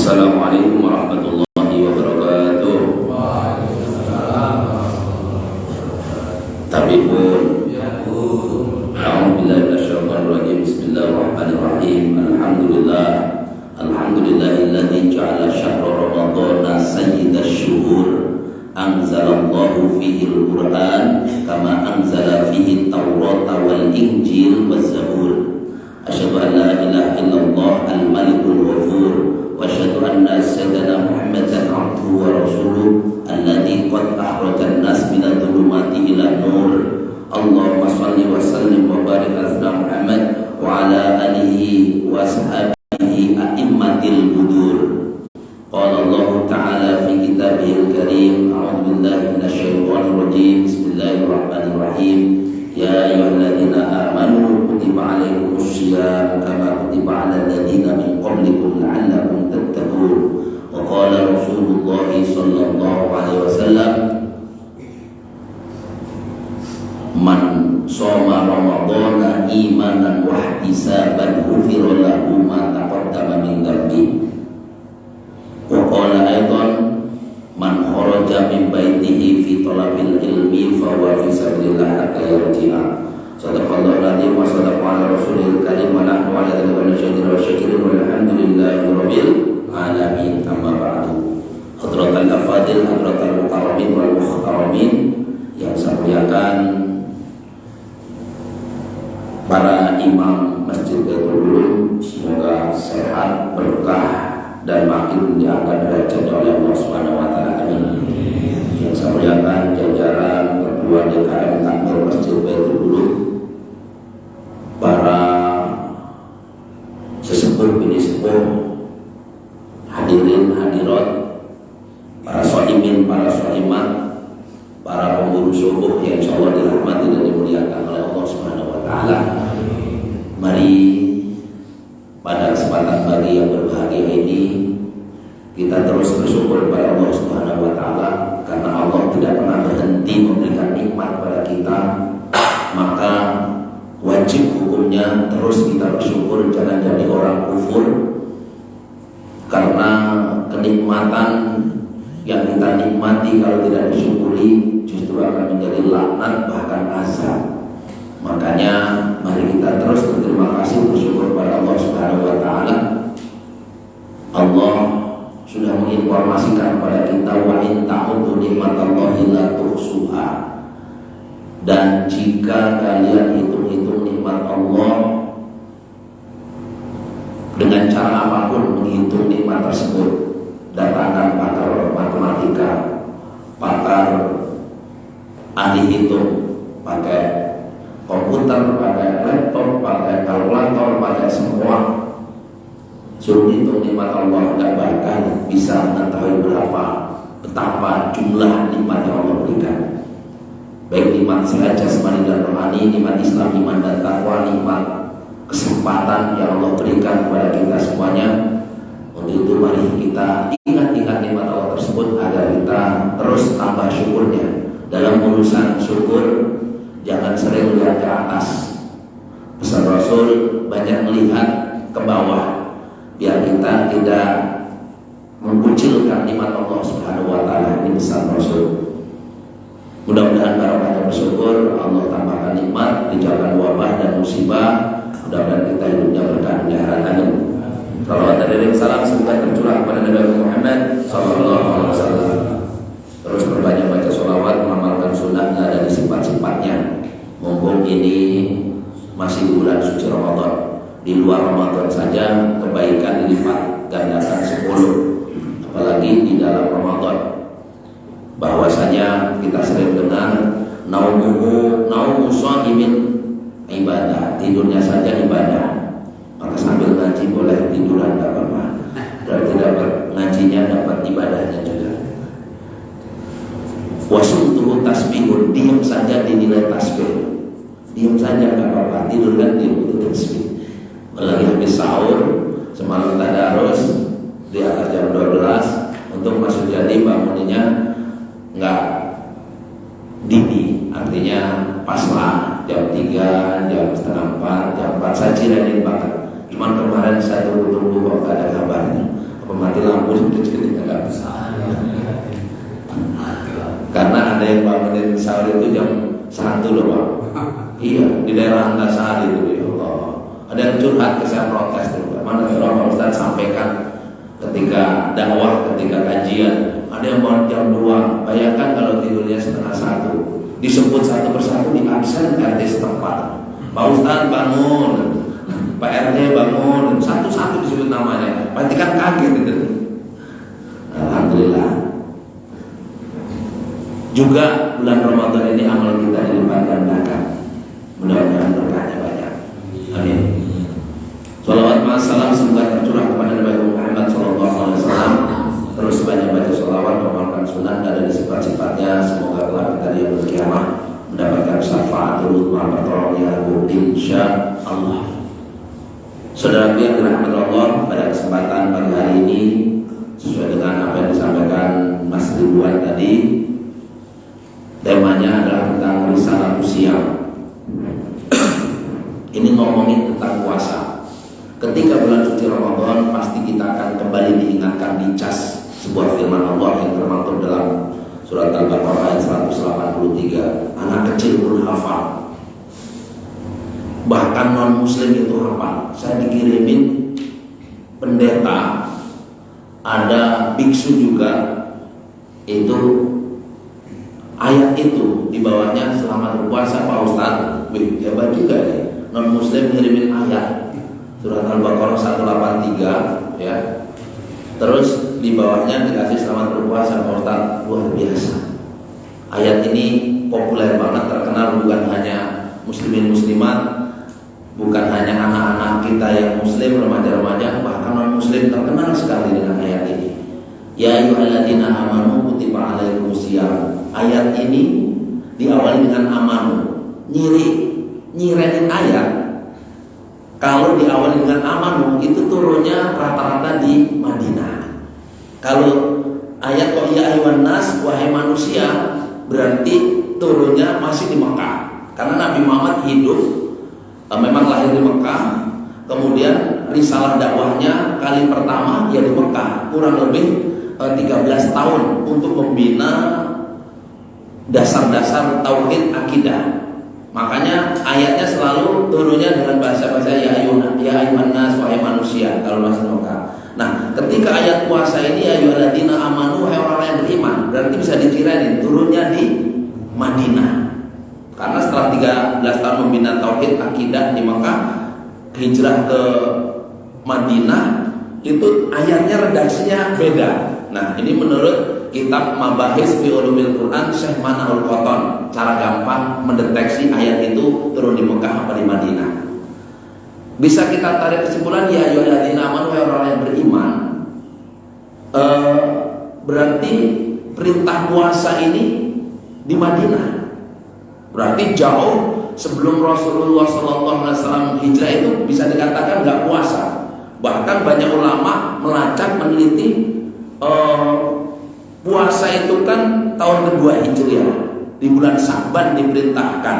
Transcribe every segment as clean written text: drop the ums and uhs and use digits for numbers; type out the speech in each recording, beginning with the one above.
Assalamualaikum warahmatullahi wabarakatuh. Tabibun. A'udzubillahi minasyaitonir rajim. Bismillahirrahmanirrahim. Alhamdulillahilladzi ja'ala syahra ramadhana sayyidash syuhur. Anzalallahu fihi al-Qur'an kama anzala fihi at-Taurata wal Injil waz Zabur. Asyhadu an la ilaha illallah al-Malikul Ghafur. Wa asyhadu anna sayyidana Muhammadan abduhu wa rasuluh alladzi qad akhrajan nas minadh dhulumati ila nur. Allahumma shalli wa sallim wa barik ala Muhammad wa ala alihi wa sahbihi a'immatil budur. Qala Allah ta'ala fi kitabihil karim. A'udzu billahi minasyaitonir rajim. Bismillahirrahmanirrahim. Ya ayyuhalladzina amanu kutiba 'alaikumus syiyam kama kutiba 'alal ladzina min qablikum la'allakum tattaqun. Wa qala Rasulullah sallallahu alaihi wasallam, man shoma ramadhana imanan wa ihtisaban ghufira lahu ma taqaddama min dhanbi. Wa qala aidan, man kharaja min baitihi fi talabil ilmi fa huwa fi sabilillah hatta yarji'a. Sadaqallahu alazim wa sadaqa ala rasulil karim wa nahnu ala dzalika syahidin wa syakirin walhamdulillahi rabbil alamin. Amma ba'du. Hadratal afadil, hadratal mukarramin wal muhtaramin yang saya muliakan, para imam Masjid Baitul Ulum, semoga sehat, berkah dan makin diangkat derajat oleh Allah Subhanahu wa taala. Amin. Yang saya muliakan jajaran ketua DKM Kantor Masjid Baitul Ulum, para sesepuh bini sepuh, hadirin hadirat, para sholimin, para sholimat, para pemburu subuh yang insyaallah dirahmati dan dimuliakan oleh Allah Subhanahu wa taala. Mari pada kesempatan pagi yang berbahagia ini kita terus bersyukur kepada Allah Subhanahu wa taala, karena Allah tidak pernah berhenti memberikan nikmat pada kita. Maka wajib hukumnya terus kita bersyukur, jangan jadi orang kufur, karena kenikmatan yang kita nikmati kalau tidak disyukuri justru akan menjadi laknat bahkan azab. Makanya mari kita terus berterima kasih, bersyukur kepada Allah Subhanahu wa taala. Allah sudah menginformasikan kepada kita, wa in ta'uddu nikmatallahi la tuhsuha. Dan jika kalian hitung-hitung nikmat Allah dengan cara apapun menghitung nikmat tersebut, datangkan pakar matematika, pakar ahli hitung, pakai komputer, pakai laptop, pakai kalkulator, pakai semua, suruh hitung nikmat Allah, tidak bahkan bisa mengetahui betapa jumlah nikmat yang Allah berikan. Baik nikmat sehat jasmani dan rohani, nikmat Islam, iman dan takwa, nikmat kesempatan yang Allah berikan kepada kita semuanya. Untuk itu mari kita ingat-ingat nikmat Allah tersebut agar kita terus tambah syukurnya. Dalam urusan syukur, jangan sering melihat ke atas. Pesan Rasul, banyak melihat ke bawah, biar kita tidak mengucilkan nikmat Allah Subhanahu wa taala. Ini pesan Rasul. Mudah-mudahan barokahnya bersyukur, Allah tambahkan nikmat, dijauhkan wabah dan musibah. Mudah-mudahan kita hidupnya berkah di akhirat. Amin. Salawat dan salam semoga tercurah kepada Nabi Muhammad sallallahu alaihi wasallam. Terus berbanyak baca sholawat, mengamalkan sunnahnya dan sifat-sifatnya. Mumpung ini masih bulan suci Ramadan, di luar Ramadan saja kebaikan dilipat gandakan 10, apalagi di dalam Ramadan. Bahwasanya kita sering dengar naumu shaimin ibadah, tidurnya saja ibadah. Maka sambil ngaji boleh tiduran, tidak apa-apa. Berarti dapat ngajinya, dapat ibadahnya juga. Wasumtuhu tasbihun, diam saja dinilai tasbih. Diam saja nggak apa-apa, tidur kan diam itu tasbih. Lagi habis sahur, semalam tadarus di atas jam 12, untuk masuk jadi bangunnya nggak dini, artinya pas lah jam 3, jam setengah 4, jam 4 saya cirain banget. Cuman kemarin saya tunggu kok gak ada kabarnya. Apa mati lampu bangun jadi nggak bisa. Karena ada yang bangunin sahur itu jam 1 loh Pak. Iya, di daerah Antasari itu ya Allah. Ada yang curhat ke saya, protes juga. Mana Pak Ustaz sampaikan ketika dakwah, ketika kajian, ada yang bangun jam 2. Bayangkan kalau tidurnya setengah 1, disebut satu persatu di absen RT setempat. Pak Ustaz bangun, Pak RT bangun, satu-satu disebut namanya. Pasti kan kaget gitu. Alhamdulillah. Juga bulan Ramadan ini amal kita dilipat gandakan. Mudah-mudahan berkahnya banyak. Amin. Salawat salam semoga tercurah kepada Nabi Muhammad SAW. Terus banyak baca salawat, mengamalkan sunnah dan dari sifat-sifatnya. Semoga kelak kita di yaumul qiyamah mendapatkan syafaatul uzma pertolongan insya Allah. Saudara yang dirahmati Allah, pada kesempatan pagi hari ini sesuai dengan apa yang disampaikan Mas Ridwan tadi, temanya adalah tentang risalah usia. Ini ngomongin tentang puasa. Ketika bulan suci Ramadan, pasti kita akan kembali diingatkan, dicas sebuah firman Allah yang termaktub dalam surat Al-Baqarah ayat 183. Anak kecil pun hafal, bahkan non muslim itu hafal. Saya dikirimin pendeta, ada biksu juga, itu ayat itu di bawahnya selamat berpuasa Pak Ustadz. Wih, hebat juga ya. Non muslim ngirimin ayat surat Al-Baqarah 183 ya. Terus di bawahnya dikasih selamat berpuasa Pak Ustadz. Luar biasa. Ayat ini populer banget, terkenal bukan hanya muslimin muslimat, bukan hanya anak-anak kita yang muslim, remaja-remaja, bahkan non muslim terkenal sekali dengan ayat ini. Ya ayyuhalladzina amanu kutiba alaikumusiyam. Ayat ini diawali dengan amanu. Nyirein ayat. Kalau diawali dengan amanu itu turunnya rata-rata di Madinah. Kalau ayat kok ya ayyuhan nas, wahai manusia, berarti turunnya masih di Mekah. Karena Nabi Muhammad hidup memang lahir di Mekah, kemudian risalah dakwahnya kali pertama ya di Mekah, kurang lebih 13 tahun untuk membina dasar-dasar tauhid akidah. Makanya ayatnya selalu turunnya dengan bahasa-bahasa ya ayyuhan nas, wahai manusia kalau bahasa Mekah. Nah, ketika ayat puasa ini ya ayyuhalladzina amanu, wahai orang yang beriman, berarti bisa dicirain turunnya di Madinah. Karena setelah 13 tahun membina tauhid akidah di Mekah, hijrah ke Madinah, itu ayatnya redaksinya beda. Nah, ini menurut kitab Mabahis fi Ulumil Quran Syekh Manaul Qoton, cara gampang mendeteksi ayat itu turun di Mekah apa di Madinah. Bisa kita tarik kesimpulan ya ayyuhalladzina amanu, wahai orang yang beriman, berarti perintah puasa ini di Madinah. Berarti jauh sebelum Rasulullah SAW hijrah itu bisa dikatakan nggak puasa. Bahkan banyak ulama melacak meneliti puasa itu kan tahun kedua Hijriah, di bulan Sa'ban diperintahkan.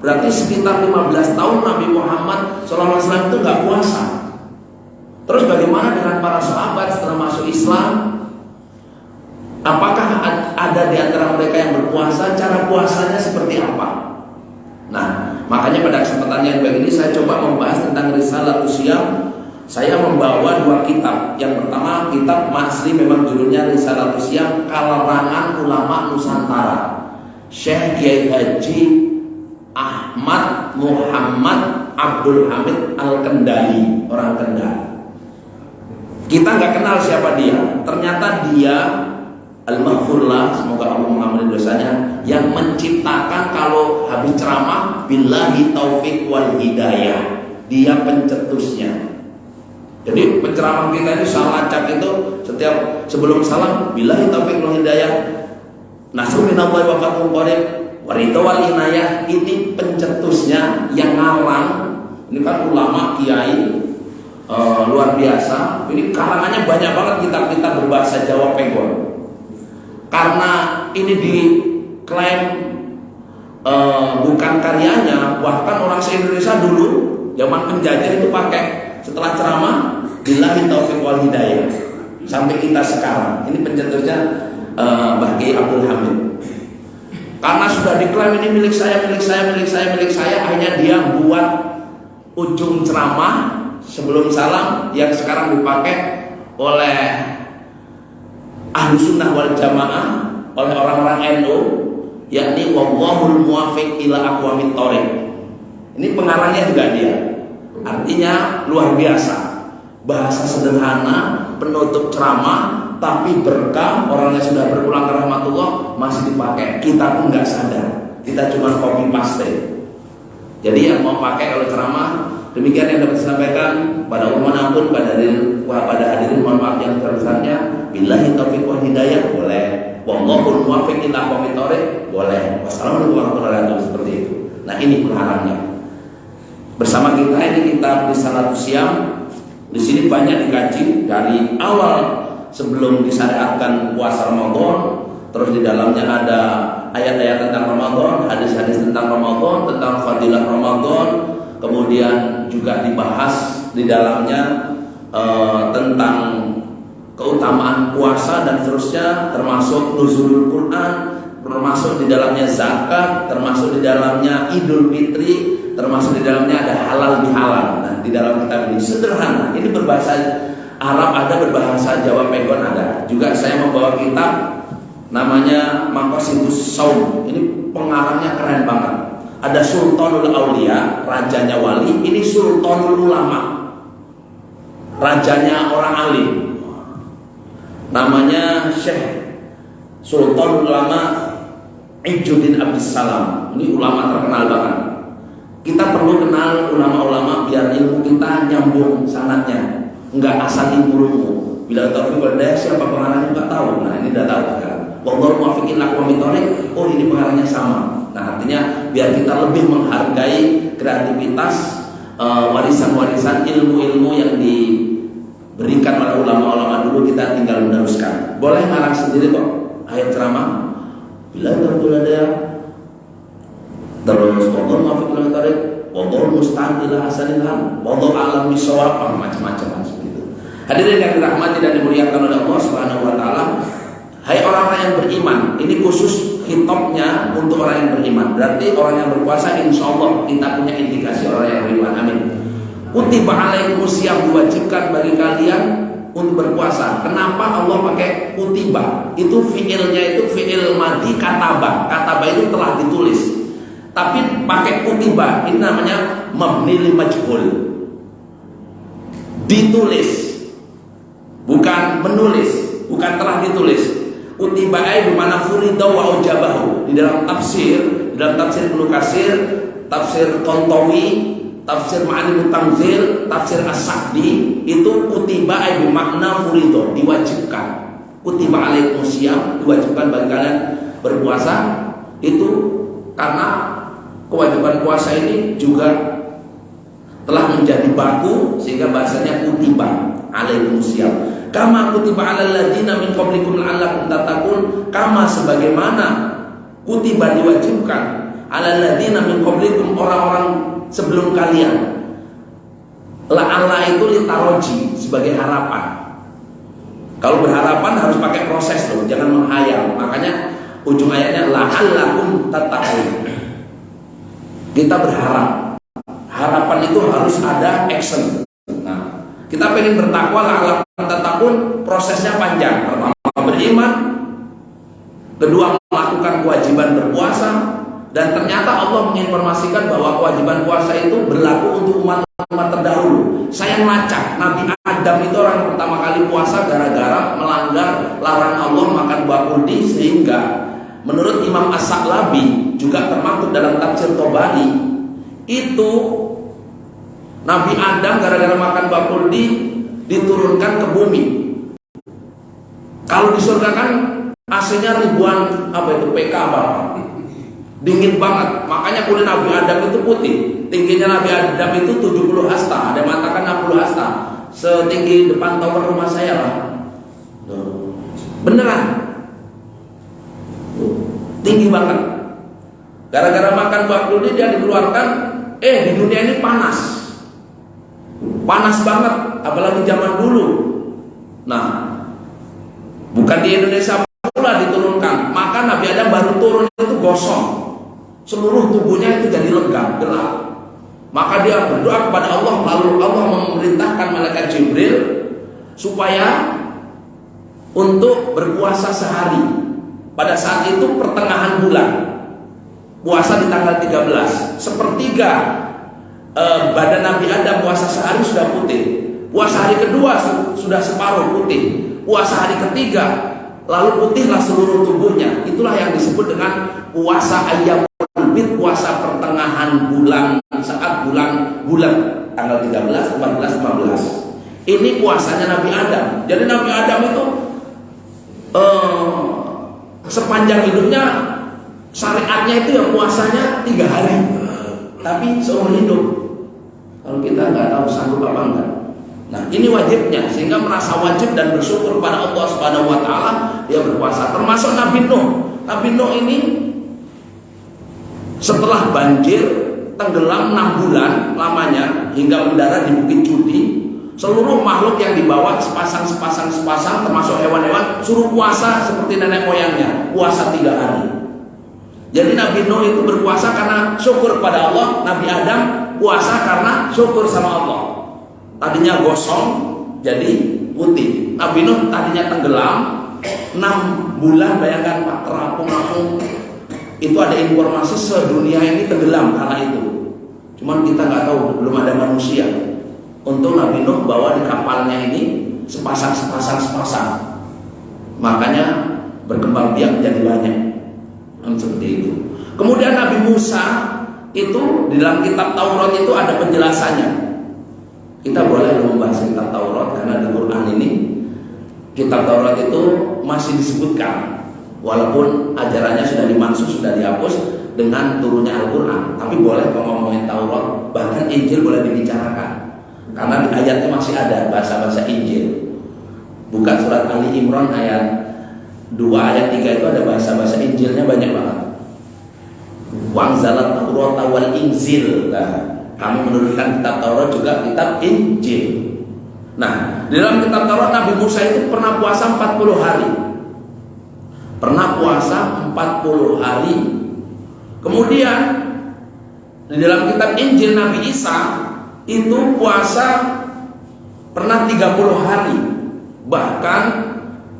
Berarti sekitar 15 tahun Nabi Muhammad SAW itu nggak puasa. Terus bagaimana dengan para sahabat setelah masuk Islam? Apakah ada di antara mereka yang berpuasa? Cara puasanya seperti apa? Nah, makanya pada kesempatan yang baik ini saya coba membahas tentang risalah usia. Saya membawa 2 kitab. Yang pertama kitab Masri, memang judulnya Risalah Usia kalangan ulama Nusantara, Syekh Kiai Haji Ahmad Muhammad Abdul Hamid Al-Kendali, orang Kendal. Kita nggak kenal siapa dia. Ternyata dia Al-Maghfurlah, semoga Allah mengampuni dosanya, yang menciptakan kalau habis ceramah billahi taufik wal hidayah. Dia pencetusnya. Jadi penceramah kita ini salah acak itu setiap sebelum salam billahi taufiq wal hidayah, nasrun minallahi wa fathun qarib wa ridha wal inayah. Ini pencetusnya yang ngalang. Ini kan ulama kiai luar biasa. Ini karangannya banyak banget, kitab-kitab berbahasa Jawa Pegol. Karena ini diklaim bukan karyanya, bahkan orang se-Indonesia dulu zaman penjajah itu pakai setelah ceramah billahi taufiq wal hidayah. sampai kita sekarang. Ini pencetusnya Mbah Kiai Abdul Hamid. Karena sudah diklaim ini milik saya, akhirnya dia buat ujung ceramah sebelum salam yang sekarang dipakai oleh Ahlu Sunnah wal Jamaah, oleh orang-orang NU, yakni wallahul muwafiq ila aqwamit thoriq. Ini pengarangnya juga dia. Artinya luar biasa, bahasa sederhana, penutup ceramah, tapi berkah. Orangnya sudah berpulang ke rahmatullah masih dipakai. Kita pun nggak sadar, kita cuma copy paste. Jadi yang mau pakai kalau ceramah, demikian yang dapat disampaikan pada umumnya pun pada hadirin mohon maaf yang terbesarnya. Billahi taufiq wal hidayah boleh, wallahul muwaffiq ila aqwamit thoriq boleh. Wassalamualaikum warahmatullahi wabarakatuh. Seperti itu. Nah, ini pengharangnya. Bersama kita ini kita di Salatus Syam. Di sini banyak dikaji dari awal sebelum disyariatkan puasa Ramadan, terus di dalamnya ada ayat-ayat tentang Ramadan, hadis-hadis tentang Ramadan, tentang fadilah Ramadan, kemudian juga dibahas di dalamnya tentang keutamaan puasa dan seterusnya, termasuk nuzulul Quran, termasuk di dalamnya zakat, termasuk di dalamnya Idul Fitri, termasuk di dalamnya ada halal bihalal. Nah, di dalam kitab ini sederhana, ini berbahasa Arab ada, berbahasa Jawa Pegon ada. Juga saya membawa kitab namanya Maqasidus Shaum. Ini pengarangnya keren banget. Ada Sultanul Aulia, rajanya wali. Ini Sultanul Ulama, rajanya orang alim. Namanya Syekh Sultanul Ulama Izzuddin Abdus Salam. Ini ulama terkenal banget. Kita perlu kenal ulama-ulama biar ilmu kita nyambung sanadnya, enggak asal ilmu. Bila taufik wal hidayah, siapa pengarangnya enggak tahu. Nah, ini udah tahu sekarang. Wallahu muwaffiq ila aqwamit thoriq. Oh, ini pengarangnya sama. Nah, artinya biar kita lebih menghargai kreativitas, warisan-warisan ilmu-ilmu yang diberikan oleh ulama-ulama dulu, kita tinggal meneruskan. Boleh ngarang sendiri kok ayat ceramah. Bila taufik wal hidayah, terus wallahu muwaffiq ila aqwamit thoriq, wallahu musta'an ila ahsanil hal, wallahu a'lam bishawab, macam-macam seperti itu. Hadirin yang dirahmati dan dimuliakan oleh Allah Subhanahu wa taala, hai orang-orang yang beriman, ini khusus hitopnya untuk orang yang beriman. Berarti orang yang berpuasa insyaallah kita punya indikasi orang yang beriman. Amin. Kutiba alaikumusiyam, diwajibkan bagi kalian untuk berpuasa. Kenapa Allah pakai kutiba? Itu fiilnya itu fiil madhi kataba. Kataba itu telah ditulis. Tapi pakai kutiba, ini namanya mabni lil majhul. Ditulis, bukan menulis, bukan telah ditulis. Kutiba ay bermakna furida wa ujabahu. Di dalam tafsir Ibnu Katsir, tafsir Qantawi, tafsir Ma'anil Tanzil, tafsir As-Sa'di, itu kutiba ay bermakna furida, diwajibkan. Kutiba alaikumusiyam, diwajibkan bagi kalian berpuasa. Itu karena kewajiban puasa ini juga telah menjadi baku sehingga bahasanya kutiba alaikumusiyam. Kama kutiba alal ladzina min qablikum la'allakum tattaqun, kama sebagaimana kutiba diwajibkan alal ladzina min qablikum, orang-orang sebelum kalian. La'alla itu litaroji, sebagai harapan. Kalau berharapan harus pakai proses loh, jangan menghayal. Makanya ujung ayatnya la'allakum tattaqun. Kita berharap, harapan itu harus ada action. Nah, kita pengen bertakwa, la'allakum tattaqun, prosesnya panjang. Pertama beriman, kedua melakukan kewajiban berpuasa, dan ternyata Allah menginformasikan bahwa kewajiban puasa itu berlaku untuk umat-umat terdahulu. Saya melacak, Nabi Adam itu orang pertama kali puasa gara-gara melanggar larangan Allah makan buah kuldi, sehingga menurut Imam As-Sa'labi juga termaktub dalam tafsir Tobari, itu Nabi Adam gara-gara makan buah kuldi diturunkan ke bumi. Kalau di surga kan AC-nya ribuan PK dingin banget. Makanya kulit Nabi Adam itu putih. Tingginya Nabi Adam itu 70 hasta. Ada yang mengatakan 60 hasta. Setinggi depan tower rumah saya lah. Beneran. Tinggi banget. Gara-gara makan buah kuldi dia dikeluarkan. Di dunia ini panas banget, apalagi zaman dulu. Nah, Bukan di Indonesia pula diturunkan. Maka Nabi Adam baru turun itu gosong, seluruh tubuhnya itu jadi legam, gelap. Maka dia berdoa kepada Allah, lalu Allah memerintahkan malaikat Jibril supaya untuk berpuasa sehari. Pada saat itu pertengahan bulan, puasa di tanggal 13. Sepertiga badan Nabi Adam puasa sehari sudah putih. Puasa hari kedua sudah separuh putih. Puasa hari ketiga lalu putihlah seluruh tubuhnya. Itulah yang disebut dengan puasa ayyamul bid, puasa pertengahan bulan, saat bulan tanggal 13, 14, 15. Ini puasanya Nabi Adam. Jadi Nabi Adam itu sepanjang hidupnya syariatnya itu ya puasanya 3 hari, tapi seumur hidup. Kalau kita nggak tahu sanggup apa enggak. Nah, ini wajibnya, sehingga merasa wajib dan bersyukur pada Allah Subhanahu wa taala dia berpuasa. Termasuk Nabi Nuh. Nabi Nuh ini setelah banjir tenggelam 6 bulan lamanya hingga mendarat di Bukit Judi, seluruh makhluk yang dibawa sepasang termasuk hewan-hewan suruh puasa seperti nenek moyangnya, puasa 3 hari. Jadi Nabi Nuh itu berpuasa karena syukur pada Allah. Nabi Adam puasa karena syukur sama Allah. Tadinya gosong jadi putih. Nabi Nuh tadinya tenggelam 6 bulan, bayangkan Pak, terapung-apung. Itu ada informasi sedunia ini tenggelam karena itu. Cuman kita nggak tahu, belum ada manusia. Untuk Nabi Nuh bawa di kapalnya ini sepasang. Makanya berkembang biak menjadi banyak. Seperti itu. Kemudian Nabi Musa itu di dalam kitab Taurat itu ada penjelasannya. Kita boleh membahas kitab Taurat karena di Quran ini kitab Taurat itu masih disebutkan, walaupun ajarannya sudah dimansuh, sudah dihapus dengan turunnya Al-Quran. Tapi boleh kalau ngomongin Taurat, bahkan Injil boleh dibicarakan karena di ayatnya masih ada bahasa-bahasa Injil. Bukan surat Ali Imran ayat 2 ayat 3 itu ada bahasa-bahasa Injilnya banyak banget. Wangzalat Taurat wal Injil. Nah, kami menurunkan kitab Taurat juga kitab Injil. Nah, di dalam kitab Taurat Nabi Musa itu pernah puasa 40 hari. Pernah puasa 40 hari. Kemudian di dalam kitab Injil Nabi Isa itu puasa pernah 30 hari. Bahkan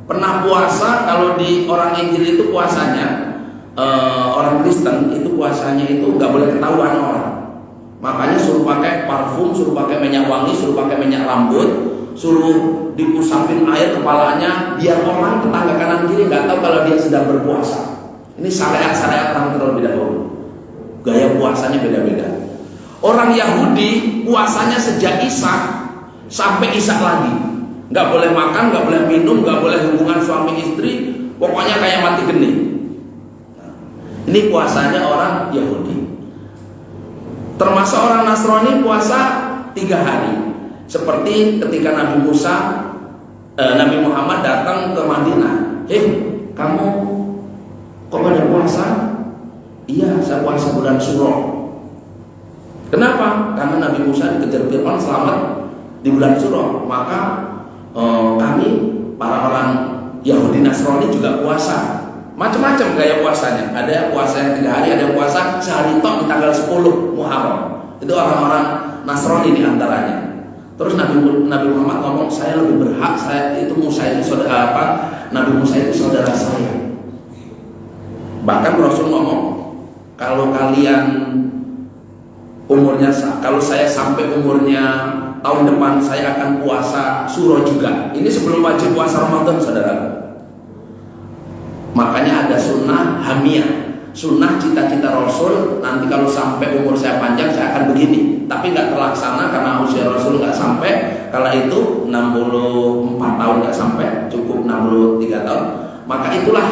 pernah puasa, kalau di orang Injil itu puasanya orang Kristen itu puasanya itu nggak boleh ketahuan orang. Makanya suruh pakai parfum, suruh pakai minyak wangi, suruh pakai minyak rambut, suruh diusapin air kepalanya biar orang tetangga kanan kiri nggak tahu kalau dia sedang berpuasa. Ini syariat orang terlebih dahulu. Gaya puasanya beda-beda. Orang Yahudi puasanya sejak Ishak sampai Ishak lagi. Nggak boleh makan, nggak boleh minum, nggak boleh hubungan suami istri, pokoknya kayak mati geni. Ini puasanya orang Yahudi. Termasuk orang Nasrani puasa 3 hari. Seperti ketika Nabi Muhammad datang ke Madinah. Kamu kok pada puasa? Iya, saya puasa bulan Syuro. Kenapa? Karena Nabi Musa dikejar Fir'aun selamat di bulan Syuro. Maka kami para orang Yahudi Nasrani juga puasa. Macam-macam gaya puasanya. Ada yang puasa yang 3 hari, ada yang puasa sehari tok di tanggal 10 Muharram. Itu orang-orang Nasrani di antaranya. Terus Nabi Muhammad ngomong, saya lebih berhak, Musa itu saudara apa? Nabi Musa itu saudara saya. Bahkan Rasul ngomong, kalau kalian umurnya, kalau saya sampai umurnya tahun depan saya akan puasa Syuro juga. Ini sebelum wajib puasa Ramadan, saudara. Makanya ada sunnah hamiyah, sunnah cita-cita Rasul. Nanti kalau sampai umur saya panjang saya akan begini. Tapi nggak terlaksana karena usia Rasul nggak sampai. Kala itu 64 tahun nggak sampai, cukup 63 tahun. Maka itulah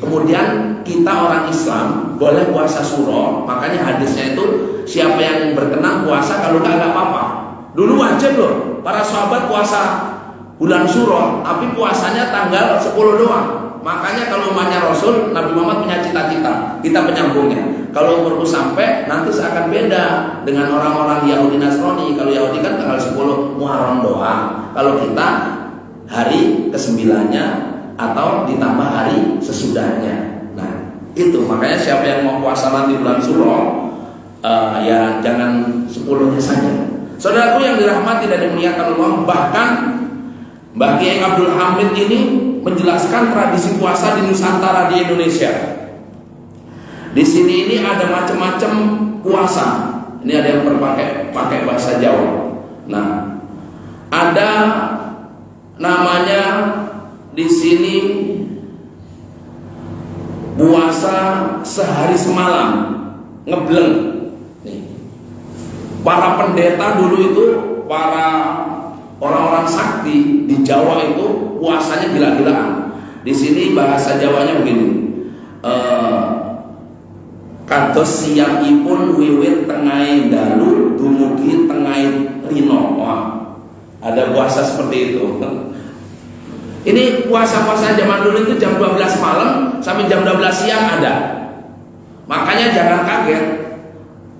kemudian kita orang Islam boleh puasa Syuro. Makanya hadisnya itu siapa yang berkenan puasa, kalau nggak apa-apa. Dulu wajib loh para sahabat puasa bulan Syuro, tapi puasanya tanggal 10 doang. Makanya kalau umatnya Rasul, Nabi Muhammad punya cita-cita, kita penyambungnya. Kalau umurku sampai, nanti seakan beda dengan orang-orang Yahudi Nasrani. Kalau Yahudi kan tanggal 10 Muharram doang. Kalau kita hari ke-9-nya atau ditambah hari sesudahnya. Nah, itu makanya siapa yang mau puasa nanti bulan Suro, ya jangan 10-nya saja. Saudaraku yang dirahmati dan dimuliakan Allah, bahkan Mbah Kiai Abdul Hamid ini menjelaskan tradisi puasa di Nusantara di Indonesia. Di sini ini ada macam-macam puasa. Ini ada yang pakai bahasa Jawa. Nah, ada namanya di sini puasa sehari semalam, ngebleng. Nih. Para pendeta dulu itu, para orang-orang sakti di Jawa itu puasanya gila-gilaan. Di sini bahasa Jawanya begini. Kados siangipun wiwit tengai dalu dumugi tengai rino. Wah, ada puasa seperti itu. Ini puasa-puasa zaman dulu itu jam 12 malam sampai jam 12 siang ada. Makanya jangan kaget,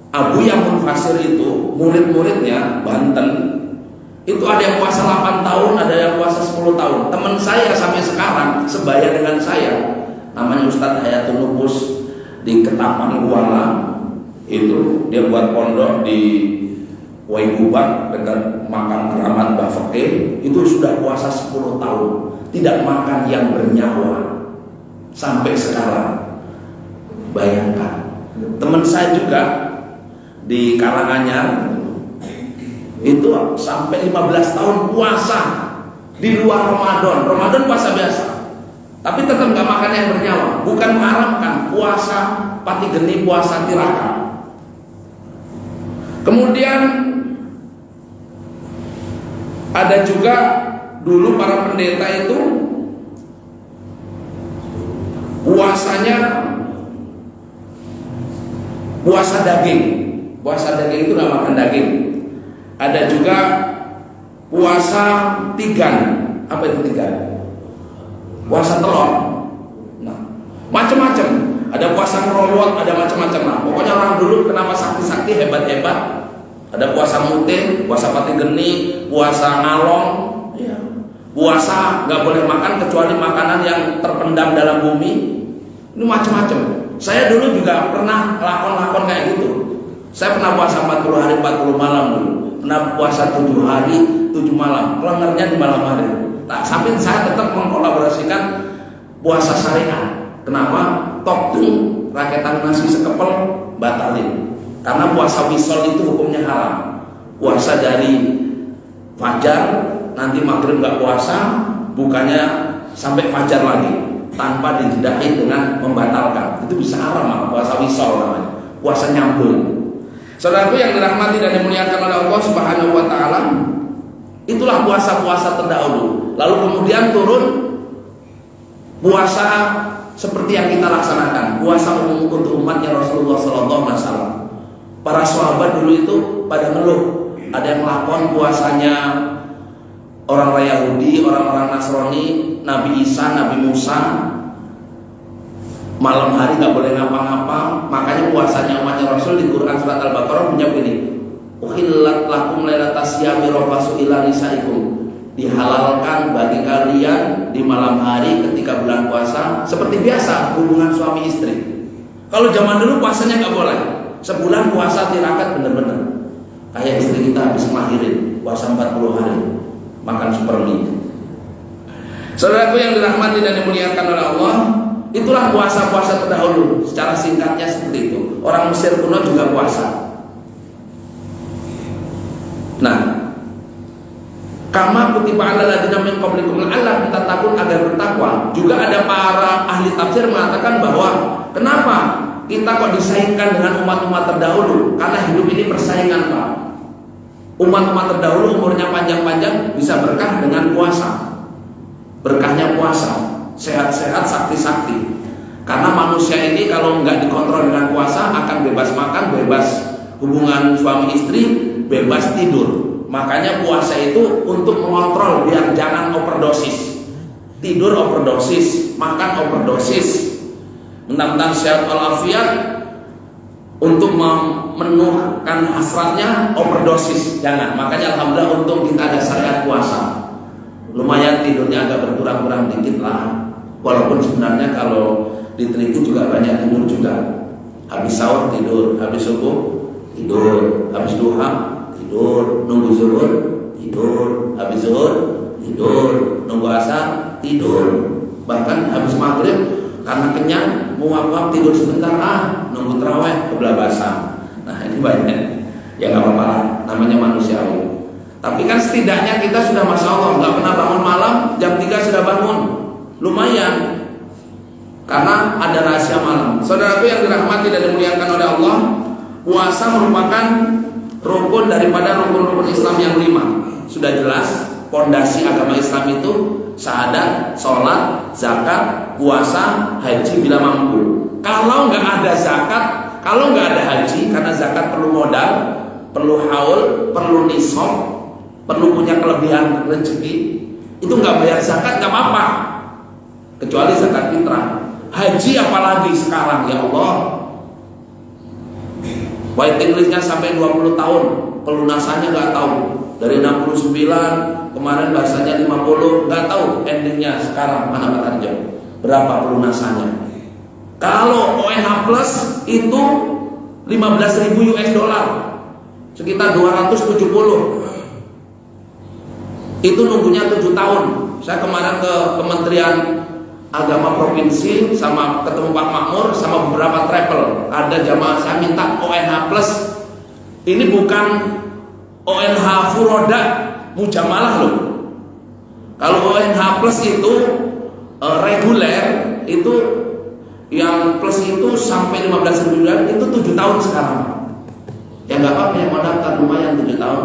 Abu yang Munfasir itu murid-muridnya Banten itu ada yang puasa 8 tahun, ada yang puasa 10 tahun. Teman saya sampai sekarang sebaya dengan saya, namanya Ustadz Hayatul Nubus di Ketapang Kuala. Itu dia buat pondok di Waigubak dekat makam keramat Mbah Fakih. Itu sudah puasa 10 tahun, tidak makan yang bernyawa sampai sekarang. Bayangkan. Teman saya juga di Karanganyar itu sampai 15 tahun puasa di luar Ramadan. Ramadan puasa biasa, tapi tetap nggak makan yang bernyawa. Bukan mengharamkan, puasa pati geni, puasa tirakat. Kemudian ada juga dulu para pendeta itu puasanya puasa daging. Puasa daging itu nggak makan daging. Ada juga puasa tigan. Apa itu tigan? Puasa telur. Nah, macam-macam. Ada puasa ngerowot, ada macam-macam. Nah, pokoknya orang dulu kenapa sakti-sakti hebat-hebat. Ada puasa mute, puasa pati geni, puasa ngalong, ya. Puasa nggak boleh makan kecuali makanan yang terpendam dalam bumi. Ini macam-macam. Saya dulu juga pernah lakon-lakon kayak gitu. Saya pernah puasa 40 hari 40 malam dulu. Pernah puasa 7 hari 7 malam. Kelengernya di malam hari. Nah, sampai saya tetap mengkolaborasikan puasa syariat. Kenapa? Tok tuh raketan nasi sekepel batalin. Karena puasa wisol itu hukumnya haram. Puasa dari fajar nanti maghrib nggak puasa, bukannya sampai fajar lagi tanpa dijedahi dengan membatalkan. Itu bisa haram malah, puasa wisol namanya. Puasa nyambung. Saudaraku yang dirahmati dan dimuliakan oleh Allah Subhanahu wa taala, itulah puasa-puasa terdahulu. Lalu kemudian turun puasa seperti yang kita laksanakan, puasa umum untuk umatnya Rasulullah sallallahu alaihi wasallam. Para sahabat dulu itu pada ngeluh, ada yang melakon puasanya orang Yahudi, orang-orang Nasrani, Nabi Isa, Nabi Musa. Malam hari nggak boleh ngapa-ngapa, makanya puasanya umatnya Rasul di Quran surat Al-Baqarah punya begini: uhillat lakum lailatas siyami rafasu ila nisaikum. Dihalalkan bagi kalian di malam hari ketika bulan puasa seperti biasa hubungan suami istri. Kalau zaman dulu puasanya nggak boleh. Sebulan puasa tirakat bener-bener kayak istri kita habis ngelahirin, puasa 40 hari makan super mie. Saudaraku yang dirahmati dan dimuliakan oleh Allah, itulah puasa-puasa terdahulu. Secara singkatnya seperti itu. Orang Mesir kuno juga puasa. Nah, kama kutiba 'alal ladzina min qablikum la'allakum tattaqun, agar bertakwa. Juga ada para ahli tafsir mengatakan bahwa kenapa kita kok disaingkan dengan umat-umat terdahulu? Karena hidup ini persaingan, Pak. Umat-umat terdahulu umurnya panjang-panjang bisa berkah dengan puasa. Berkahnya puasa, sehat-sehat, sakti-sakti. Karena manusia ini kalau nggak dikontrol dengan puasa akan bebas makan, bebas hubungan suami istri, bebas tidur. Makanya puasa itu untuk mengontrol biar jangan overdosis. Tidur overdosis, makan overdosis. Mentang-mentang sehat walafiat, untuk memenuhkan hasratnya overdosis jangan. Makanya alhamdulillah untung kita ada syariat puasa. Lumayan tidurnya agak berkurang-kurang dikit lah. Walaupun sebenarnya kalau diteliti juga banyak tidur juga. Habis sahur tidur, habis subuh tidur, habis duha tidur, nunggu zuhur tidur, habis zuhur tidur, nunggu asar tidur, bahkan habis maghrib karena kenyang mau tidur sebentar, nunggu tarawih kebelabasan. Nah ini banyak, ya nggak apa-apa lah, namanya manusiawi. Tapi kan setidaknya kita sudah masya Allah nggak pernah bangun malam, jam 3 sudah bangun, lumayan. Karena ada rahasia malam. Saudaraku yang dirahmati dan dimuliakan oleh Allah, puasa merupakan rukun daripada rukun-rukun Islam yang 5. Sudah jelas, pondasi agama Islam itu syahadat, sholat, zakat, puasa, haji bila mampu. Kalau nggak ada zakat, kalau nggak ada haji, karena zakat perlu modal, perlu haul, perlu nisab, perlu punya kelebihan rezeki, itu nggak bayar zakat nggak apa-apa, kecuali zakat fitrah. Haji apalagi sekarang, ya Allah, waiting listnya sampai 20 tahun, pelunasannya nggak tahu. Dari 69 kemarin bahasanya 50, nggak tahu endingnya sekarang mana Pak Tarjo, berapa pelunasannya. Kalau ONH Plus itu 15.000 US dollar, sekitar 270. Itu nunggunya 7 tahun. Saya kemarin ke Kementerian Agama Provinsi sama ketemu Pak Makmur sama beberapa travel. Ada jamaah saya minta ONH Plus. Ini bukan ONH Furoda Mujamalah loh. Kalau ONH Plus itu reguler, itu yang plus itu sampai 15.000 bulan, itu 7 tahun sekarang. Ya nggak apa-apa, yang mau daftar lumayan 7 tahun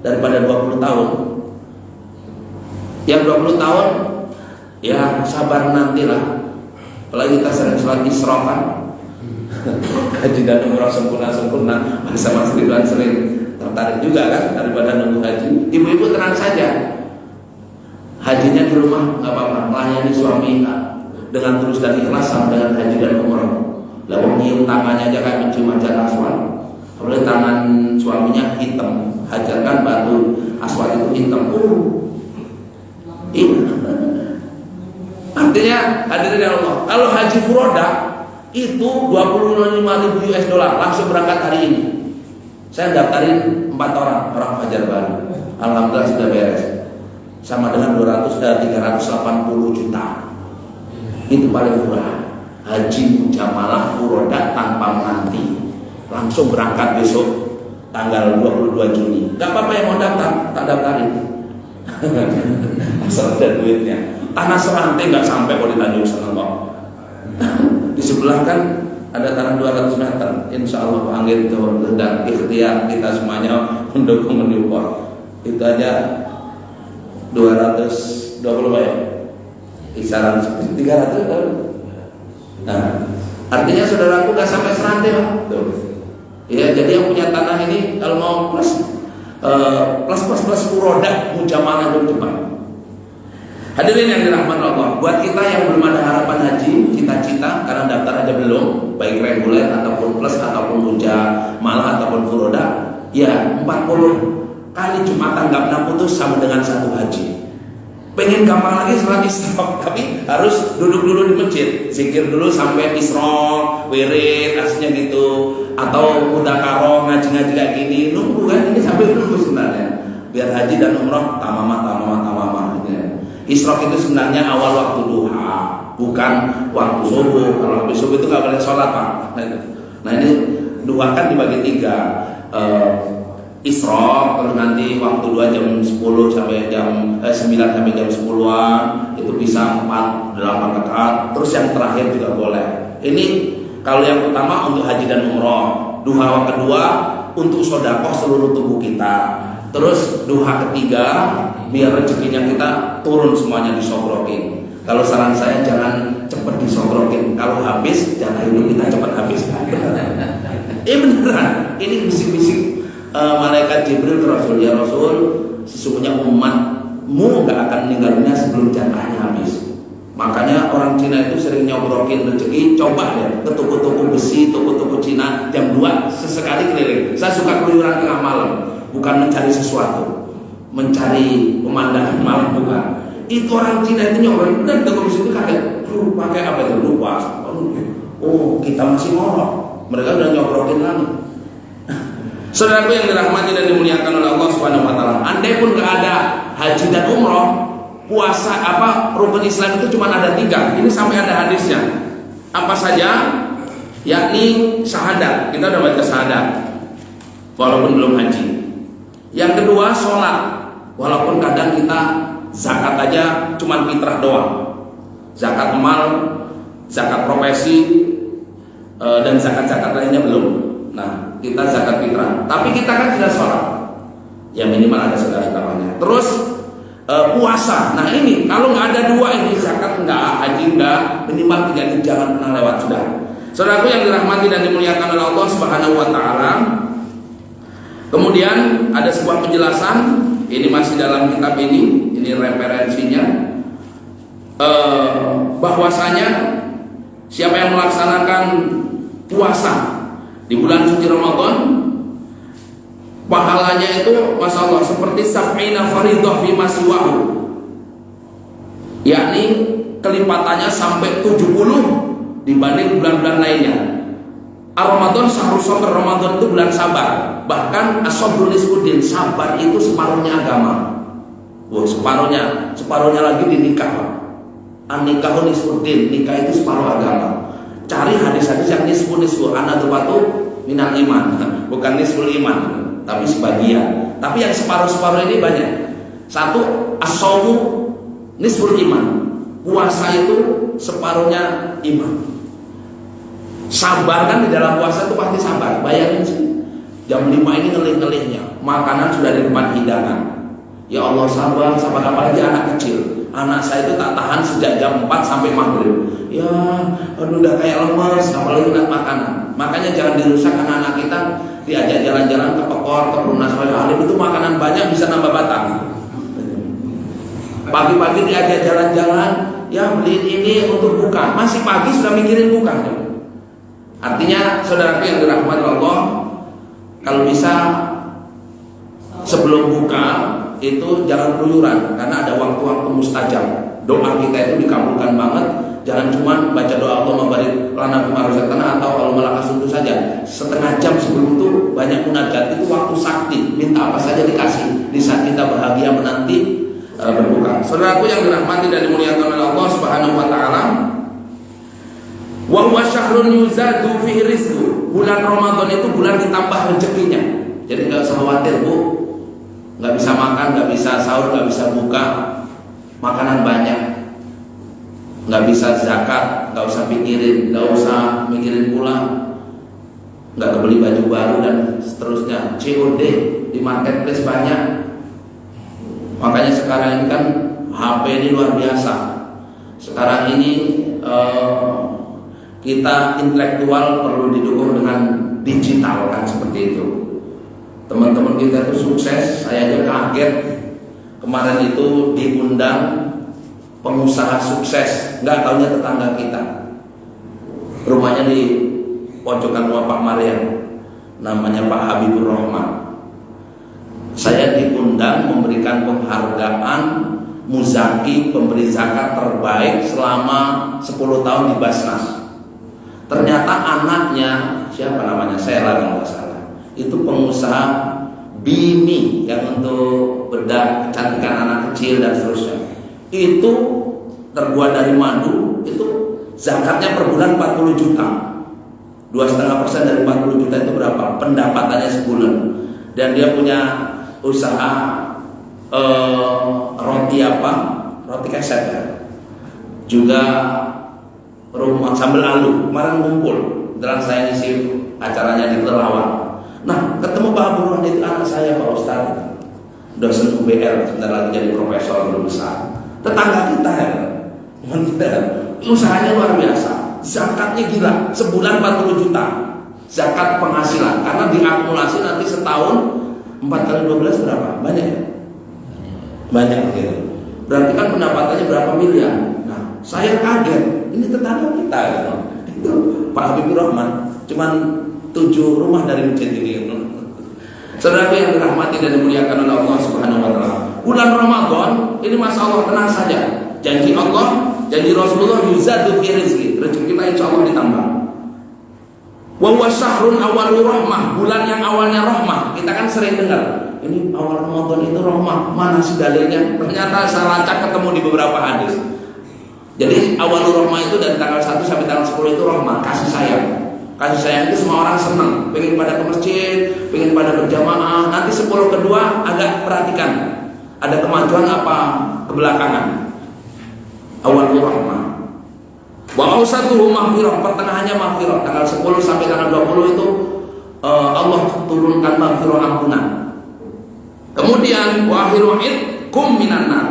daripada 20 tahun. Yang 20 tahun ya sabar nantilah. Apalagi kita sering sholat Isra kan. Haji dan umrah sempurna. Sama Mas Ridwan sering tertarik juga kan daripada nunggu haji. Ibu-ibu tenang saja, hajinya di rumah nggak apa-apa, melayani suami dengan tulus dan ikhlas sama dengan haji dan umrah. Lalu nyium tangannya aja kayak mencium hajar aswad. Apalagi tangan suaminya hitam, hajarkan batu aswad itu hitam. Artinya hadirin Allah, kalau haji furoda itu 25.000 US dollar, langsung berangkat hari ini. Saya daftarin 4 orang fajar baru. Alhamdulillah sudah beres. Sama dengan 380 juta. Itu paling murah. Haji mujamalah furoda tanpa menanti, langsung berangkat besok tanggal 22 Juni. Gak apa-apa yang mau daftar, tak daftarin. Asal ada duitnya. Tanah serantai nggak sampai kalau di Tanjung Selengkok. Di sebelah kan ada tanah 200 meter. Insya Allah Pak Anggit dan ikhtiar kita semuanya mendukung Newport. Itu aja 220 ya. Kisaran 300 kan. Nah, artinya saudaraku nggak sampai serantai Pak. Tuh. Ya, jadi yang punya tanah ini kalau mau plus furoda mujamalah itu cepat. Hadirin yang dirahmati Allah, buat kita yang belum ada harapan haji, cita-cita karena daftar aja belum, baik reguler ataupun plus ataupun mujamalah ataupun furoda, ya 40 kali Jumatan nggak pernah putus sama dengan satu haji. Pengen gampang lagi sholat isyraq, tapi harus duduk dulu di masjid, zikir dulu sampai isyraq, wirid, aslinya gitu, atau mudzakarah ngaji-ngaji kayak gini, nunggu kan, ini sambil nunggu sebenarnya, biar haji dan umrah tamamah gitu ya. Isyraq itu sebenarnya awal waktu duha, bukan waktu subuh. Kalau habis subuh itu nggak boleh sholat Pak. Nah ini duha kan dibagi 3, Isyraq, terus nanti waktu 2 jam 10 sampai jam 9 sampai jam 10-an, itu bisa 4-8 rakaat. Terus yang terakhir juga boleh. Ini kalau yang pertama untuk haji dan umrah. Duha kedua untuk sedekah seluruh tubuh kita. Terus duha ketiga biar rezekinya kita turun semuanya disogorokin. Kalau saran saya jangan cepat disogorokin. Kalau habis jangan hidup kita cepat habis. Beneran. Ini bisik-bisik malaikat Jibril ke Rasul, ya Rasul, sesungguhnya umatmu gak akan meninggal dunia sebelum jatahnya habis. Makanya orang Cina itu sering nyogorokin rezeki. Coba ya ke toko-toko besi, toko-toko Cina jam 2 sesekali keliling. Saya suka keluyuran tengah malam, bukan mencari sesuatu, mencari pemandangan malam bukan. Itu orang Cina itu nyobor dan Komisi itu kaget. Pakai apa itu? Lupa. Oh, kita masih ngorok. Mereka udah nyobrokin lagi. Saudaraku yang dirahmati dan dimuliakan oleh Allah Subhanahu wa taala, andai pun enggak ada haji dan umroh, puasa rukun Islam itu cuma ada 3. Ini sampai ada hadisnya. Apa saja? Yakni syahadat. Kita udah baca syahadat walaupun belum haji. Yang kedua sholat, walaupun kadang kita zakat aja cuma fitrah doang. Zakat mal, zakat profesi, dan zakat-zakat lainnya belum. Nah, kita zakat fitrah. Tapi kita kan sudah sholat, ya minimal ada sedekahnya. Terus puasa. Nah ini kalau nggak ada 2 ini, zakat enggak, haji enggak, minimal 3 ini jangan pernah lewat sudah. Saudaraku yang dirahmati dan dimuliakan oleh Allah Subhanahu wa taala. Kemudian ada sebuah penjelasan, ini masih dalam kitab ini referensinya, bahwasanya siapa yang melaksanakan puasa di bulan suci Ramadan, pahalanya itu Masya Allah seperti sab'ina faridah fi masiwahu, yakni kelipatannya sampai 70 dibanding bulan-bulan lainnya. Ramadan syahrul sabr, Ramadan itu bulan sabar. Bahkan as-sabru nisfuddin, sabar itu separuhnya agama. Separuhnya lagi di nikah. An-nikahu nisfuddin, nikah itu separuh agama. Cari hadis-hadis yang nisfu, an-nadhatu minal iman, bukan nisful iman, tapi sebagian. Tapi yang separuh-separuh ini banyak. 1, as-shaumu nisful iman, puasa itu separuhnya iman. Sabar kan di dalam puasa itu pasti sabar. Bayangin sih, jam 5 ini ngelih-ngelihnya, makanan sudah di depan hidangan. Ya Allah, sabar, apalagi anak kecil. Anak saya itu tak tahan sejak jam 4 sampai maghrib. Ya, aduh udah kayak lemes, apalagi nak makanan. Makanya jangan dirusak anak-anak kita, diajak jalan-jalan ke Pekor, ke Perumnas Alim, itu makanan banyak bisa nambah batang. Pagi-pagi diajak jalan-jalan, ya beliin ini untuk buka. Masih pagi sudah mikirin buka. Artinya saudaraku yang dirahmati Allah, kalau bisa sebelum buka itu jangan keluyuran, karena ada waktu-waktu mustajab. Doa kita itu dikabulkan banget. Jangan cuma baca doa Allah mabarik lana fima razaqtana atau Allah malakas itu saja. Setengah jam sebelum itu banyak munajat, itu waktu sakti. Minta apa saja dikasih di saat kita bahagia menanti berbuka. Saudaraku yang dirahmati dan dimuliakan oleh Allah Subhanahu wa taala, wa huwa syahrun yuzadu fihi rizqu. Bulan Ramadan itu bulan ditambah rezekinya. Jadi enggak usah khawatir, Bu. Enggak bisa makan, enggak bisa sahur, enggak bisa buka. Makanan banyak. Enggak bisa zakat, enggak usah pikirin, enggak usah mikirin pulang. Enggak kebeli baju baru dan seterusnya. COD di marketplace banyak. Makanya sekarang ini kan HP ini luar biasa. Sekarang ini kita intelektual perlu didukung dengan digital kan, seperti itu. Teman-teman kita itu sukses, saya aja kaget kemarin itu diundang pengusaha sukses, nggak taunya tetangga kita, rumahnya di pojokan rumah Pak Maryam, namanya Pak Habibur Rahman. Saya diundang memberikan penghargaan Muzaki, pemberi zakat terbaik selama 10 tahun di Basnas. Ternyata anaknya, siapa namanya, saya kalau nggak salah, itu pengusaha Bimi yang untuk bedah kecantikan anak kecil dan seterusnya. Itu terbuat dari madu, itu zakatnya per bulan 40 juta. 2,5% dari 40 juta itu berapa? Pendapatannya sebulan. Dan dia punya usaha roti roti keset ya. Juga rumah sambal alu. Kemarin ngumpul, dan saya ngisi acaranya di Telawang. Nah, ketemu Pak Burhan, itu anak saya Pak Ustadz, dosen UBL, sebentar lagi jadi profesor belum besar. Tetangga kita ya, usahanya luar biasa. Zakatnya gila, sebulan 40 juta zakat penghasilan, karena diakumulasi nanti setahun 4 kali 12 berapa? Banyak ya? Banyak gitu. Berarti kan pendapatannya berapa miliar. Nah, saya kaget, ini tetangga kita ya. Itu Pak Habibur Rahman, cuman 7 rumah dari masjid ini. Saudara yang dirahmati dan dimuliakan oleh Allah Subhanahu wa taala. Bulan Ramadan ini Masya Allah tenang saja. Janji Allah, janji Rasulullah, yuzadu fi rizki, rezeki kita insya Allah ditambah. Wa huwa syahrun awwalu rahmah, bulan yang awalnya rahmah. Kita kan sering dengar, ini awal Ramadan itu rahmah, mana sih dalilnya? Ternyata saya lacak ketemu di beberapa hadis. Jadi awal rahmah itu dari tanggal 1 sampai tanggal 10 itu rahmah, kasih sayang. Kasih sayang itu semua orang senang, pengen pada ke masjid, pengen pada berjamaah. Nanti 10 kedua agak perhatikan, ada kemajuan apa kebelakangan. Awal rahmah. Wa ausatuhu maghfirah, pertengahannya maghfirah. Tanggal 10 sampai tanggal 20 itu Allah turunkan maghfirah, ampunan. Kemudian wa akhiru idkum minan nar,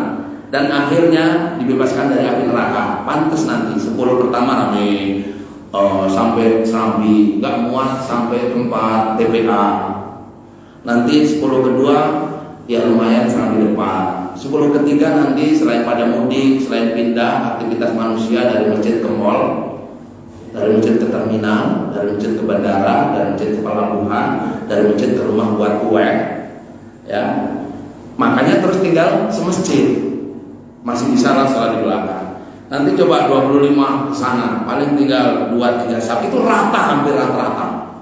dan akhirnya dibebaskan dari api neraka. Pantas nanti 10 pertama rame, sampai Serambi, nggak muat sampai tempat TPA. Nanti 10 kedua ya lumayan Serambi depan. 10 ketiga nanti selain pada mudik, selain pindah aktivitas manusia dari masjid ke mall, dari masjid ke terminal, dari masjid ke bandara, dari masjid ke pelabuhan, dari masjid ke rumah buat kue, ya. Makanya terus tinggal semasjid, masih bisa lah sholat di belakang. Nanti coba 25 ke sana, paling tinggal 2-3 saf, itu rata, hampir rata-rata.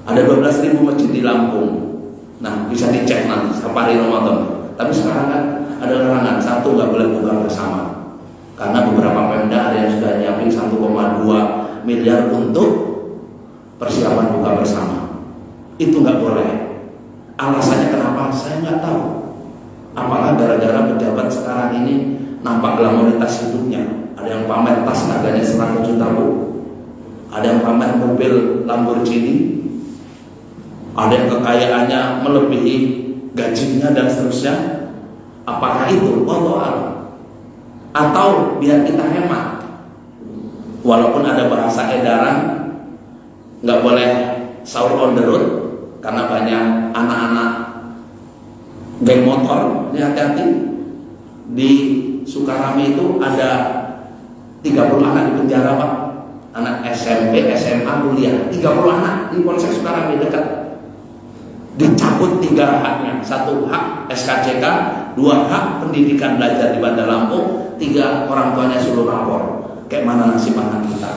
Ada 12.000 masjid di Lampung. Nah, bisa dicek nanti safari Ramadan. Tapi sekarang kan ada larangan, satu nggak boleh buka bersama, karena beberapa pemda ada yang sudah nyiapin 1,2 miliar untuk persiapan buka bersama. Itu nggak boleh. Alasannya kenapa? Saya nggak tahu. Apakah gara-gara pejabat sekarang ini nampak glamoritas hidupnya? Ada yang pamer tas harganya 100 juta bu, ada yang pamer mobil Lamborghini, ada yang kekayaannya melebihi gajinya dan seterusnya. Apakah itu? Wallahu a'lam. Atau biar kita hemat, walaupun ada bahasa edaran nggak boleh sahur on the road karena banyak anak-anak geng motor. Ini hati-hati, di Sukarami itu ada 30 anak di penjara pak, anak SMP, SMA, kuliah, 30 anak di Polsek Sukarami dekat. Dicabut 3 haknya, 1 hak SKCK, 2 hak pendidikan belajar di Bandar Lampung, 3 orang tuanya suruh lapor. Kayak mana nasib anak kita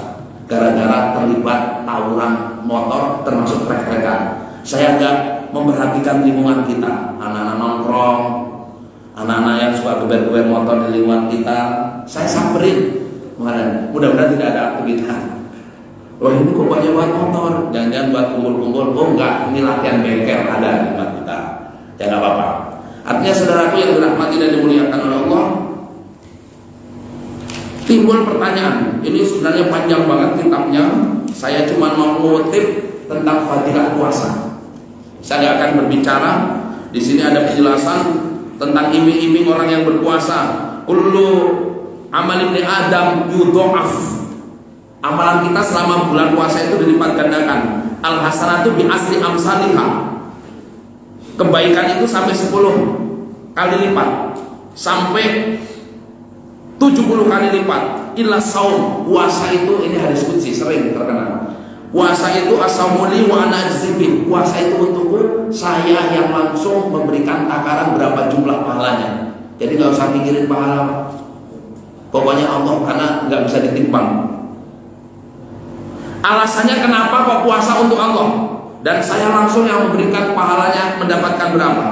gara-gara terlibat tawuran motor termasuk trek-trekan. Saya agak memperhatikan lingkungan kita, anak-anak nongkrong, anak-anak yang suka geber-geber motor di lingkungan kita. Saya samperin, mudah-mudahan tidak ada aktivitas. Wah ini kok banyak buat motor, jangan-jangan buat kumpul-kumpul. Oh enggak, ini latihan bengkel ada di tempat kita. Ya nggak apa-apa. Artinya saudaraku yang dirahmati dan dimuliakan oleh Allah, timbul pertanyaan. Ini sebenarnya panjang banget kitabnya. Saya cuma mau mengutip tentang fadilah puasa. Saya nggak akan berbicara. Di sini ada penjelasan tentang iming-iming orang yang berpuasa. Kullu amal ibni Adam yudha'af. Amalan kita selama bulan puasa itu dilipat gandakan. Al hasanatu bi asri amsalihha. Kebaikan itu sampai 10 kali lipat, sampai 70 kali lipat. Illa saum, puasa itu, ini hadis qudsi sering terkenal. Puasa itu as-saumuli wa ana ajzibin. Puasa itu untukku, saya yang langsung memberikan takaran berapa jumlah pahalanya. Jadi nggak usah mikirin pahala. Pokoknya Allah, karena nggak bisa ditimbang. Alasannya kenapa kok puasa untuk Allah dan saya langsung yang memberikan pahalanya mendapatkan berapa?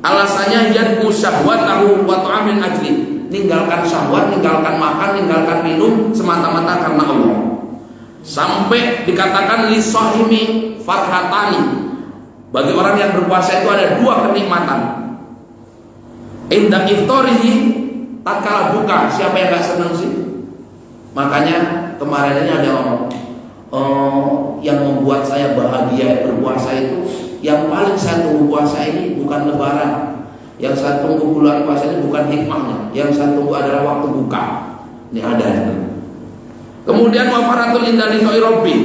Alasannya yadmu syahwatahu wa ta'amin ajli. Ninggalkan syahwat, ninggalkan makan, ninggalkan minum semata-mata karena Allah. Sampai dikatakan lisahimi farhatani. Bagi orang yang berpuasa itu ada 2 kenikmatan. Inda iftarihi, tatkala buka, siapa yang gak senang sih? Makanya kemarin ini ada yang ngomong, yang membuat saya bahagia berpuasa itu, yang paling saya tunggu puasa ini bukan lebaran, yang saya tunggu bulan puasa ini bukan hikmahnya, yang saya tunggu adalah waktu buka. Ini ada. Kemudian wafaratul indah liqa'i rabbi,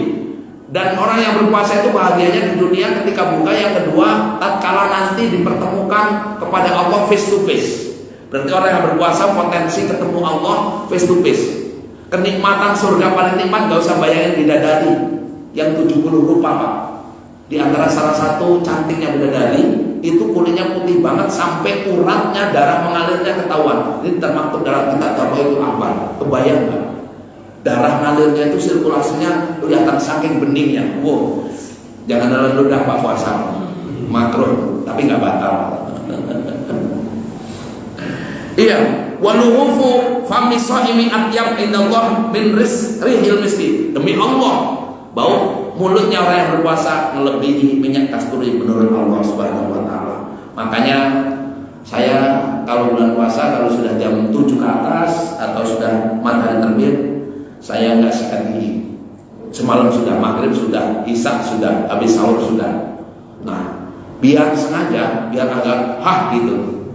dan orang yang berpuasa itu bahagianya di dunia ketika buka. Yang kedua, tatkala nanti dipertemukan kepada Allah face to face. Berarti orang yang berpuasa potensi ketemu Allah face to face. Kenikmatan surga paling nikmat gak usah bayangin bidadari yang 70 rupa pak. Di antara salah satu cantiknya bidadari itu kulitnya putih banget sampai uratnya, darah mengalirnya ketahuan. Ini termaktub dalam kitab Taqwa itu apa? Kebayang nggak? Darah mengalirnya itu sirkulasinya kelihatan saking beningnya. Wow, jangan dalam ludah Pak puasa, makruh tapi nggak batal. Iya, waluhufu fami shaimi atyab indallah min rihil miski. Demi Allah, bau mulutnya orang yang berpuasa melebihi minyak kasturi menurut Allah Subhanahu wa taala. Makanya saya kalau bulan puasa, kalau sudah jam 7 ke atas atau sudah matahari terbit, saya nggak sikat gigi. Semalam sudah, maghrib sudah, isya sudah, habis sahur sudah. Nah, biar sengaja, biar agak gitu.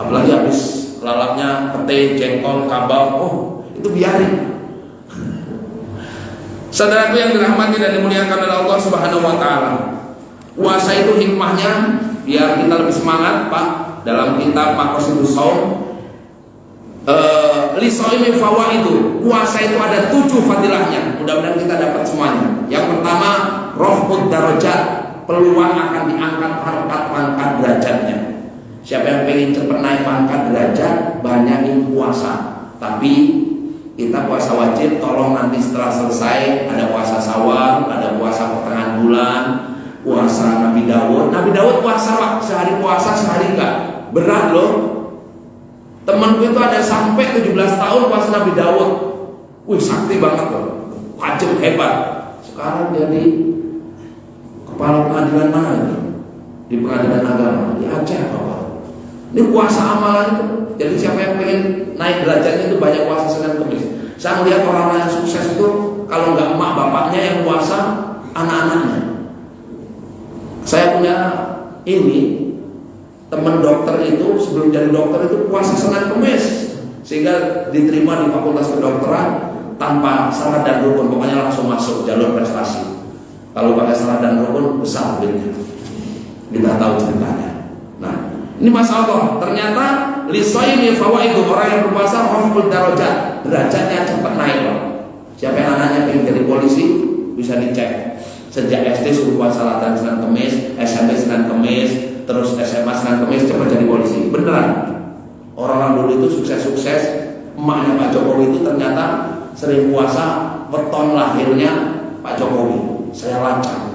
Apalagi habis lalapnya pete, jengkol, kabau, itu biarin. Saudaraku yang dirahmati dan dimuliakan oleh Allah Subhanahu wa taala. Puasa itu hikmahnya biar kita lebih semangat, Pak. Dalam kitab Maqasidus Shaum, li shaimi fawaidu. Puasa itu ada 7 fadilahnya. Mudah-mudahan kita dapat semuanya. Yang pertama, raf'ud darajat, peluang akan diangkat pangkat derajatnya. Siapa yang pengen cepat naik pangkat derajat, banyakin puasa. Tapi kita puasa wajib, tolong nanti setelah selesai ada puasa Syawal, ada puasa pertengahan bulan, puasa Nabi Daud. Nabi Daud puasa Pak, sehari puasa sehari enggak. Berat loh. Temanku itu ada sampai 17 tahun puasa Nabi Daud. Wih, sakti banget loh. Wajib hebat. Sekarang jadi kepala pengadilan mana ini? Di pengadilan agama di Aceh Bapak. Ini puasa amalan itu. Jadi siapa yang pengen naik derajatnya itu banyak puasa Senin Kamis. Saya melihat orang-orang yang sukses itu kalau nggak emak bapaknya yang puasa, anak-anaknya. Saya punya ini teman dokter itu sebelum jadi dokter itu puasa Senin Kamis sehingga diterima di Fakultas Kedokteran tanpa syarat dan rukun, pokoknya langsung masuk jalur prestasi. Kalau pakai syarat dan rukun besar duitnya. Kita tahu ceritanya. Nah, ini masalah. Ternyata lisaini fawaidu, orang yang berpuasa raf'ud darajat, derajatnya cepat naik. Siapa yang anaknya pengen jadi polisi bisa dicek. Sejak SD suruh puasa latihan Senin Kamis, SMP Senin Kamis, terus SMA Senin Kamis, cepat jadi polisi. Beneran. Orang-orang dulu itu sukses-sukses. Emaknya Pak Jokowi itu ternyata sering puasa, weton lahirnya Pak Jokowi. Saya lacak.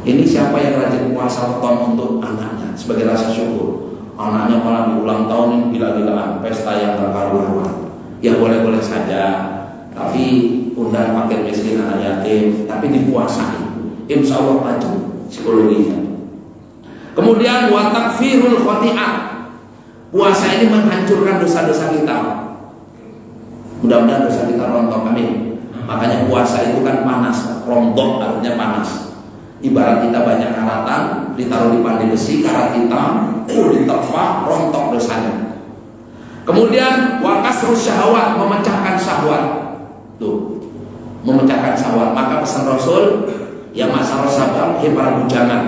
Ini siapa yang rajin puasa weton untuk anaknya sebagai rasa syukur. Anaknya malah di ulang tahun ini gila-gilaan, pesta yang gak karu-karuan. Ya boleh-boleh saja, tapi undang fakir miskin, anak yatim, tapi dipuasai. Insya Allah maju psikologinya. Kemudian wa takfirul khoti'ah. Puasa ini menghancurkan dosa-dosa kita. Mudah-mudahan dosa kita rontok, amin. Makanya puasa itu kan panas, rontok artinya panas. Ibarat kita banyak karatan, ditaruh di pandai besi, karat hitam, diterpa, rontok dosanya. Kemudian wakasrus syahwat, memecahkan syahwat. Tuh, memecahkan syahwat. Maka pesan Rasul, ya masalah sabab, para bujangan.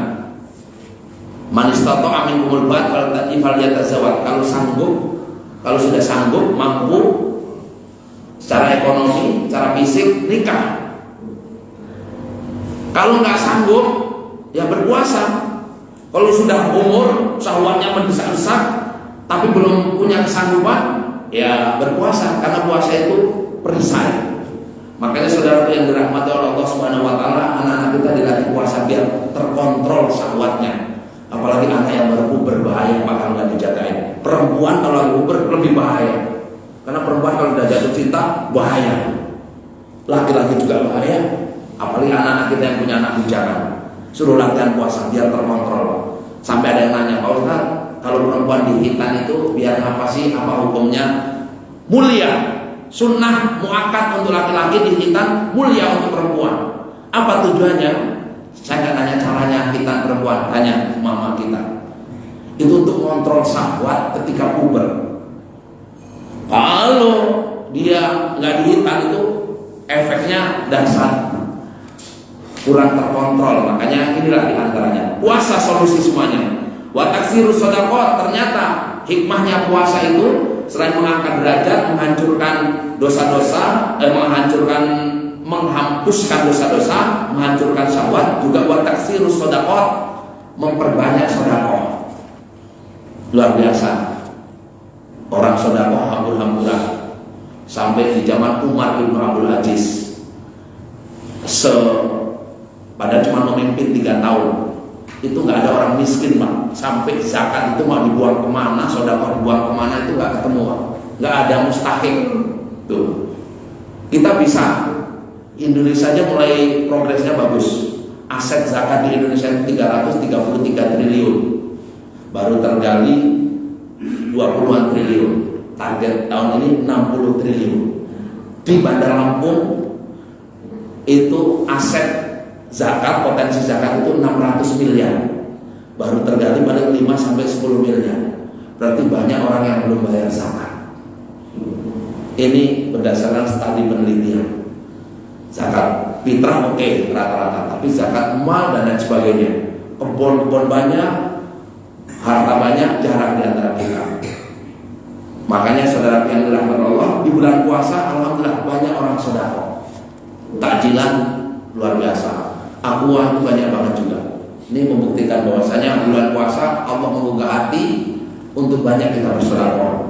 Manistato amin kumul bat, fal yatazawat. Kalau sanggup, kalau sudah sanggup, mampu, secara ekonomi, secara fisik, nikah. Kalau nggak sanggup, ya berpuasa. Kalau sudah umur, syahwatnya mendesak-desak, tapi belum punya kesanggupan, ya berpuasa. Karena puasa itu perisai. Makanya saudara yang dirahmati oleh Allah Subhanahu Wa Taala, anak-anak kita dilatih puasa biar terkontrol syahwatnya. Apalagi anak yang baru puber berbahaya, bakal nggak dijagain. Perempuan kalau lagi puber lebih bahaya. Karena perempuan kalau udah jatuh cinta bahaya. Laki-laki juga bahaya. Apalagi anak-anak kita yang punya anak bujangan, suruh latihan puasa biar terkontrol. Sampai ada yang nanya, Pak Ustaz, kalau perempuan dihitan itu biar apa sih? Apa hukumnya? Mulia, sunnah muakkad untuk laki-laki, dihitan mulia untuk perempuan. Apa tujuannya? Saya nggak nanya caranya hitan perempuan, tanya mama kita. Itu untuk kontrol syahwat ketika puber. Kalau dia nggak dihitan itu efeknya dasar, kurang terkontrol. Makanya inilah diantaranya puasa solusi semuanya. Wa taksirus shadaqah, ternyata hikmahnya puasa itu selain mengangkat derajat, menghancurkan dosa-dosa, menghapuskan dosa-dosa, menghancurkan syahwat, juga wa taksirus shadaqah, memperbanyak sedekah. Luar biasa. Orang sedekah hambur-hamburan. Sampai di zaman Umar bin Abdul Aziz, padahal cuma memimpin 3 tahun, itu nggak ada orang miskin, Pak. Sampai zakat itu mau dibuang kemana, sedekah dibuang kemana itu nggak ketemu, Pak. Nggak ada mustahik. Tuh, kita bisa. Indonesia aja mulai progresnya bagus. Aset zakat di Indonesia itu 333 triliun, baru tergali 20-an triliun. Target tahun ini 60 triliun. Di Bandar Lampung itu aset zakat, potensi zakat itu 600 miliar, baru tergali paling 5-10 miliar. Berarti banyak orang yang belum bayar zakat. Ini berdasarkan studi penelitian. Zakat fitrah oke, rata-rata, tapi zakat mal dan lain sebagainya, kebun-kebun banyak, harta banyak, jarang di antara kita. Makanya saudara yang dirahmati Allah, di bulan puasa alhamdulillah banyak orang sedekah. Takjilan luar biasa. Aqua itu banyak banget juga. Ini membuktikan bahwasanya bulan puasa Allah menggugah hati untuk banyak kita bersedekah.